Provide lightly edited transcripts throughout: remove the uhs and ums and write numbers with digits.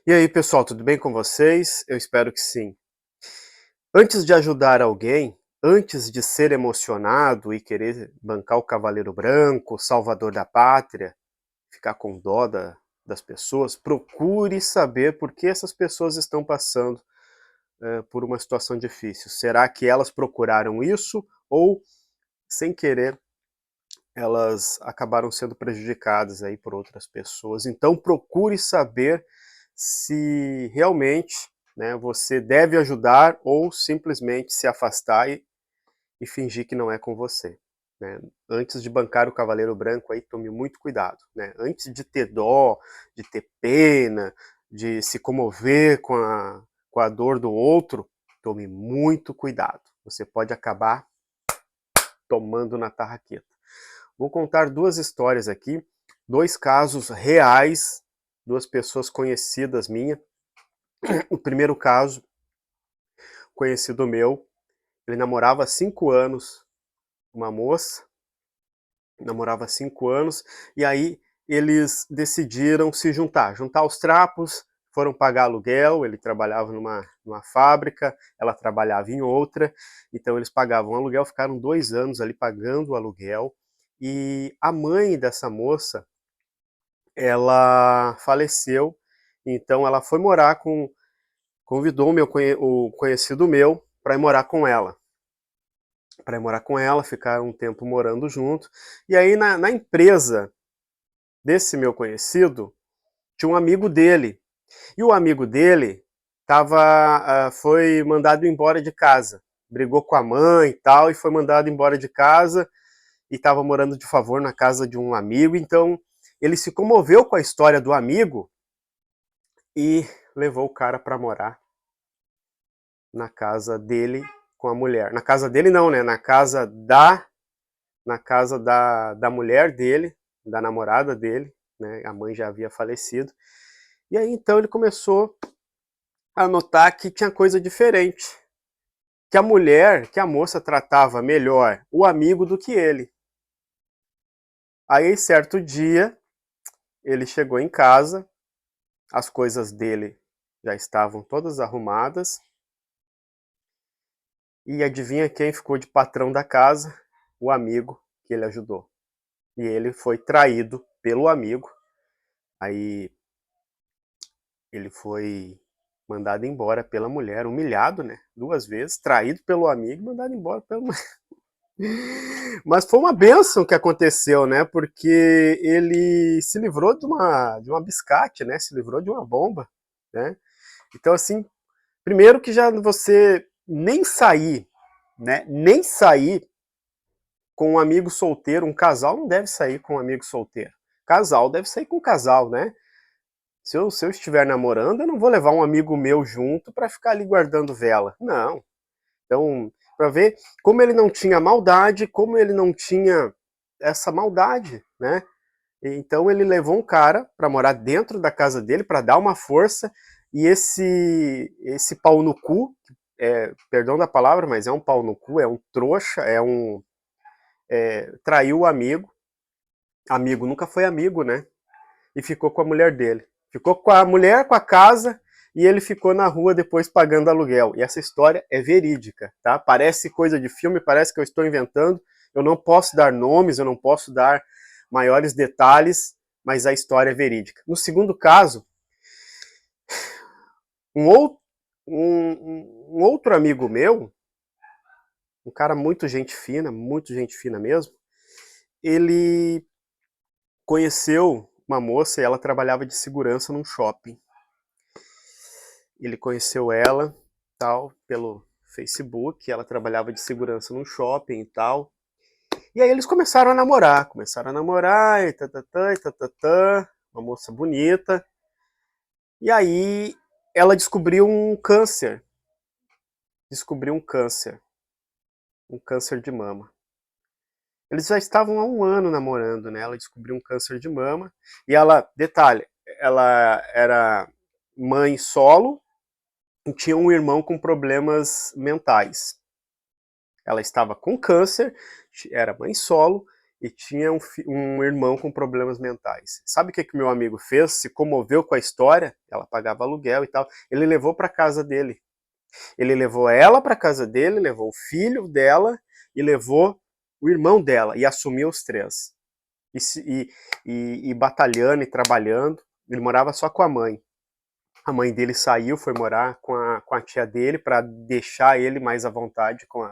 E aí, pessoal, tudo bem com vocês? Eu espero que sim. Antes de ajudar alguém, antes de ser emocionado e querer bancar o cavaleiro branco, o salvador da pátria, ficar com dó das pessoas, procure saber por que essas pessoas estão passando por uma situação difícil. Será que elas procuraram isso ou, sem querer, elas acabaram sendo prejudicadas aí por outras pessoas? Então procure saber se realmente, né, você deve ajudar ou simplesmente se afastar e fingir que não é com você. Né? Antes de bancar o cavaleiro branco, aí, tome muito cuidado. Né? Antes de ter dó, de ter pena, de se comover com a dor do outro, tome muito cuidado. Você pode acabar tomando na tarraqueta. Vou contar duas histórias aqui, dois casos reais, duas pessoas conhecidas minhas. O primeiro caso, conhecido meu, ele namorava há 5 anos uma moça, namorava há 5 anos, e aí eles decidiram se juntar os trapos, foram pagar aluguel, ele trabalhava numa fábrica, ela trabalhava em outra, então eles pagavam aluguel, ficaram 2 anos ali pagando o aluguel, e a mãe dessa moça, ela faleceu, então ela foi morar convidou o conhecido meu para ir morar com ela. Para ir morar com ela, ficar um tempo morando junto. E aí na empresa desse meu conhecido, tinha um amigo dele. E o amigo dele foi mandado embora de casa. Brigou com a mãe e tal, e foi mandado embora de casa, e estava morando de favor na casa de um amigo. Então ele se comoveu com a história do amigo e levou o cara para morar na casa dele com a mulher. Na casa dele não, né? Na casa da mulher dele, da namorada dele, né? A mãe já havia falecido. E aí então ele começou a notar que tinha coisa diferente. Que a moça tratava melhor o amigo do que ele. Aí certo dia, ele chegou em casa, as coisas dele já estavam todas arrumadas, e adivinha quem ficou de patrão da casa? O amigo que ele ajudou. E ele foi traído pelo amigo. Aí ele foi mandado embora pela mulher, humilhado, né? 2 vezes, traído pelo amigo, mandado embora pela mulher. Mas foi uma bênção que aconteceu, né? Porque ele se livrou de uma biscate, né? Se livrou de uma bomba, né? Então, assim, primeiro que já você nem sair, né? Nem sair com um amigo solteiro, um casal não deve sair com um amigo solteiro. Casal deve sair com casal, né? Se eu estiver namorando, eu não vou levar um amigo meu junto para ficar ali guardando vela. Não. Então, para ver como ele não tinha maldade, como ele não tinha essa maldade, né? Então ele levou um cara para morar dentro da casa dele para dar uma força, e esse pau no cu, perdão da palavra, mas é um pau no cu, é um trouxa, traiu o amigo. Amigo nunca foi amigo, né? E ficou com a mulher dele. Ficou com a mulher, com a casa, e ele ficou na rua depois pagando aluguel. E essa história é verídica, tá? Parece coisa de filme, parece que eu estou inventando. Eu não posso dar nomes, eu não posso dar maiores detalhes, mas a história é verídica. No segundo caso, um outro, um outro amigo meu, um cara muito gente fina mesmo, ele conheceu uma moça e ela trabalhava de segurança num shopping. Ele conheceu ela, tal, pelo Facebook, ela trabalhava de segurança num shopping e tal. E aí eles começaram a namorar, e tatatã, e tatatã, uma moça bonita. E aí ela descobriu um câncer de mama. Eles já estavam há um ano namorando, né? Ela descobriu um câncer de mama. E ela, detalhe, ela era mãe solo, tinha um irmão com problemas mentais. Ela estava com câncer, era mãe solo, e tinha um irmão com problemas mentais. Sabe o que meu amigo fez? Se comoveu com a história, ela pagava aluguel e tal, ele levou para casa dele. Ele levou ela para casa dele, levou o filho dela e levou o irmão dela e assumiu os três. E batalhando e trabalhando, ele morava só com a mãe. A mãe dele saiu, foi morar com a tia dele para deixar ele mais à vontade com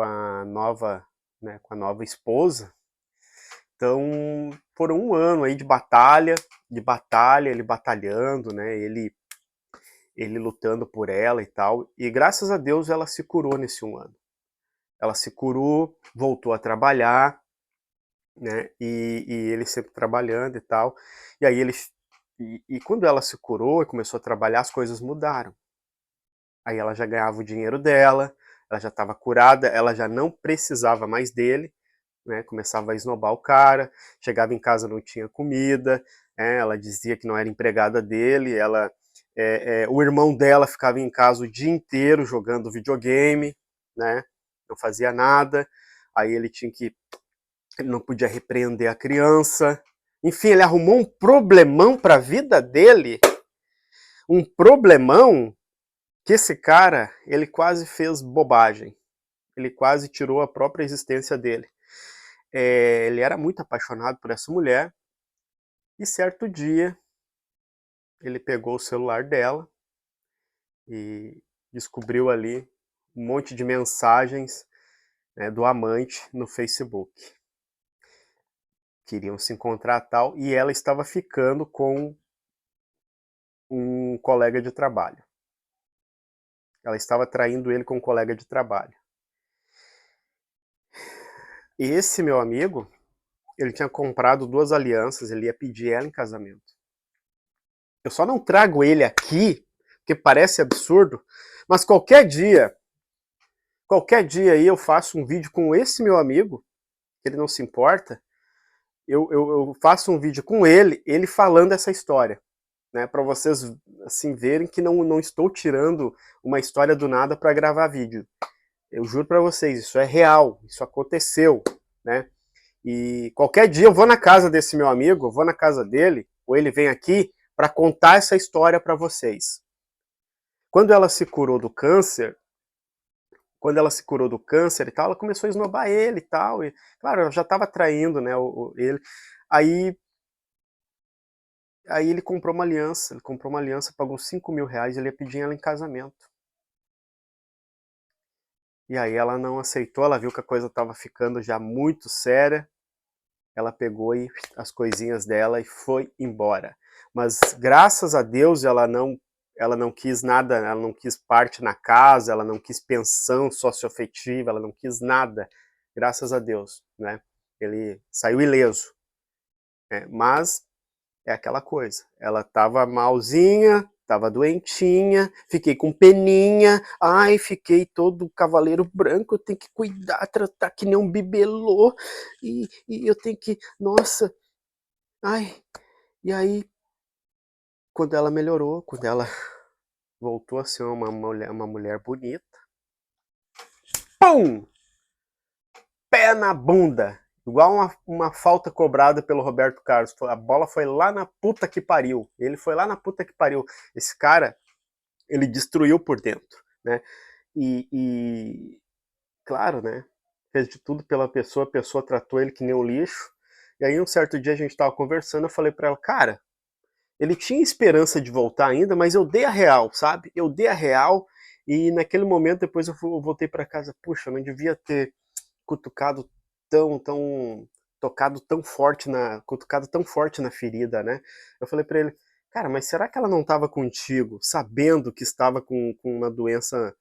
a nova, né, com a nova esposa. Então, foram um ano aí de batalha, ele batalhando, né, ele lutando por ela e tal, e graças a Deus ela se curou nesse um ano. Ela se curou, voltou a trabalhar, né, e ele sempre trabalhando e tal, e aí e quando ela se curou e começou a trabalhar, as coisas mudaram. Aí ela já ganhava o dinheiro dela, ela já estava curada, ela já não precisava mais dele, né, começava a esnobar o cara, chegava em casa não tinha comida, ela dizia que não era empregada dele, o irmão dela ficava em casa o dia inteiro jogando videogame, né, não fazia nada, aí ele não podia repreender a criança, enfim, ele arrumou um problemão para a vida dele, um problemão que esse cara, ele quase fez bobagem, ele quase tirou a própria existência dele. Ele era muito apaixonado por essa mulher, e certo dia ele pegou o celular dela e descobriu ali um monte de mensagens, né, do amante no Facebook. Queriam se encontrar tal, e ela estava ficando com um colega de trabalho. Ela estava traindo ele com um colega de trabalho. E esse meu amigo, ele tinha comprado 2 alianças, ele ia pedir ela em casamento. Eu só não trago ele aqui, porque parece absurdo, mas qualquer dia aí eu faço um vídeo com esse meu amigo, que ele não se importa, eu faço um vídeo com ele falando essa história, né, para vocês assim verem que não estou tirando uma história do nada para gravar vídeo. Eu juro para vocês, isso é real, isso aconteceu, né? E qualquer dia eu vou na casa desse meu amigo, eu vou na casa dele, ou ele vem aqui para contar essa história para vocês. Quando ela se curou do câncer, e tal, ela começou a esnobar ele e tal, e claro, ela já estava traindo, né, ele. Aí, aí ele comprou uma aliança, pagou R$ 5.000, ele ia pedir ela em casamento. E aí ela não aceitou, ela viu que a coisa estava ficando já muito séria, ela pegou e as coisinhas dela e foi embora. Mas graças a Deus ela não quis nada, ela não quis parte na casa, ela não quis pensão socioafetiva, ela não quis nada, graças a Deus, né? Ele saiu ileso, né? Mas é aquela coisa, ela tava malzinha, tava doentinha, fiquei com peninha, ai, fiquei todo cavaleiro branco, eu tenho que cuidar, tratar que nem um bibelô, e eu tenho que, nossa, ai, e aí, quando ela melhorou, quando ela voltou a ser uma mulher bonita, pum! Pé na bunda! Igual uma falta cobrada pelo Roberto Carlos. A bola foi lá na puta que pariu. Ele foi lá na puta que pariu. Esse cara, ele destruiu por dentro, né? E claro, né? Fez de tudo pela pessoa, a pessoa tratou ele que nem um lixo. E aí, um certo dia, a gente tava conversando, eu falei pra ela, cara, ele tinha esperança de voltar ainda, mas eu dei a real, sabe? Eu dei a real e naquele momento depois eu voltei para casa, puxa, eu não devia ter cutucado tão cutucado tão forte na ferida, né? Eu falei para ele, cara, mas será que ela não estava contigo, sabendo que estava com uma doença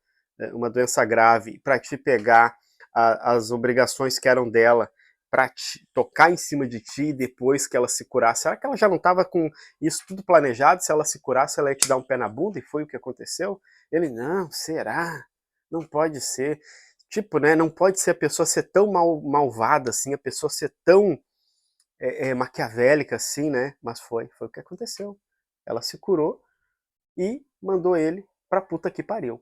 grave, para te pegar as obrigações que eram dela, para tocar em cima de ti depois que ela se curasse? Será que ela já não estava com isso tudo planejado? Se ela se curasse, ela ia te dar um pé na bunda, e foi o que aconteceu? Ele, não, será? Não pode ser. Tipo, né, não pode ser a pessoa ser tão malvada assim, a pessoa ser tão maquiavélica assim, né? Mas foi o que aconteceu. Ela se curou e mandou ele pra puta que pariu.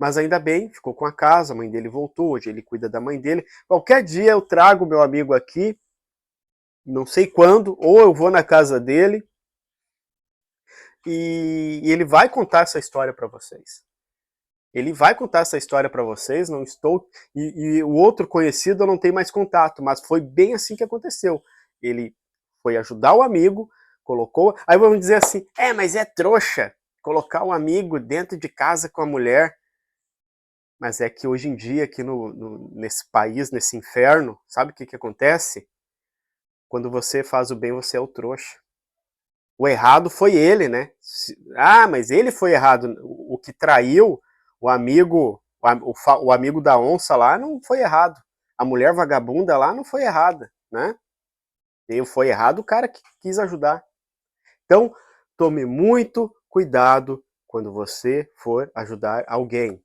Mas ainda bem, ficou com a casa, a mãe dele voltou, hoje ele cuida da mãe dele. Qualquer dia eu trago meu amigo aqui, não sei quando, ou eu vou na casa dele e ele vai contar essa história para vocês. Ele vai contar essa história para vocês, não estou... E o outro conhecido eu não tenho mais contato, mas foi bem assim que aconteceu. Ele foi ajudar o amigo, colocou... Aí vamos dizer assim, mas é trouxa colocar um amigo dentro de casa com a mulher. Mas é que hoje em dia, aqui nesse país, nesse inferno, sabe o que acontece? Quando você faz o bem, você é o trouxa. O errado foi ele, né? Mas ele foi errado. O que traiu o amigo, o amigo da onça lá não foi errado. A mulher vagabunda lá não foi errada, né? E foi errado o cara que quis ajudar. Então, tome muito cuidado quando você for ajudar alguém.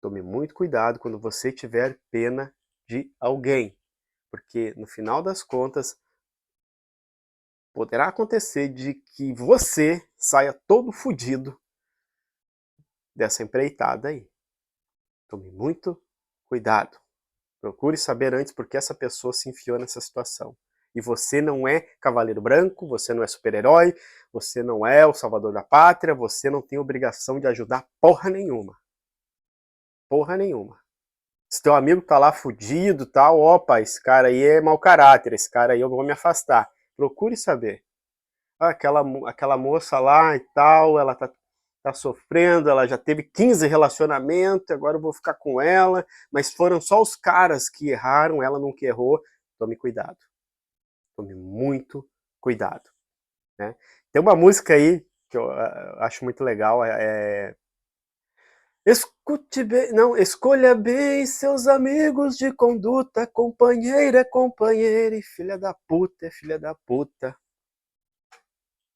Tome muito cuidado quando você tiver pena de alguém, porque no final das contas poderá acontecer de que você saia todo fodido dessa empreitada aí. Tome muito cuidado. Procure saber antes por que essa pessoa se enfiou nessa situação. E você não é cavaleiro branco, você não é super-herói, você não é o salvador da pátria, você não tem obrigação de ajudar porra nenhuma. Porra nenhuma. Se teu amigo tá lá fudido e tal, opa, esse cara aí é mau caráter, esse cara aí eu vou me afastar. Procure saber. Aquela moça lá e tal, ela tá sofrendo, ela já teve 15 relacionamentos, agora eu vou ficar com ela, mas foram só os caras que erraram, ela não que errou. Tome cuidado. Tome muito cuidado. Né? Tem uma música aí que eu acho muito legal, escute bem, não, escolha bem seus amigos de conduta, companheira é companheira e filha da puta é filha da puta.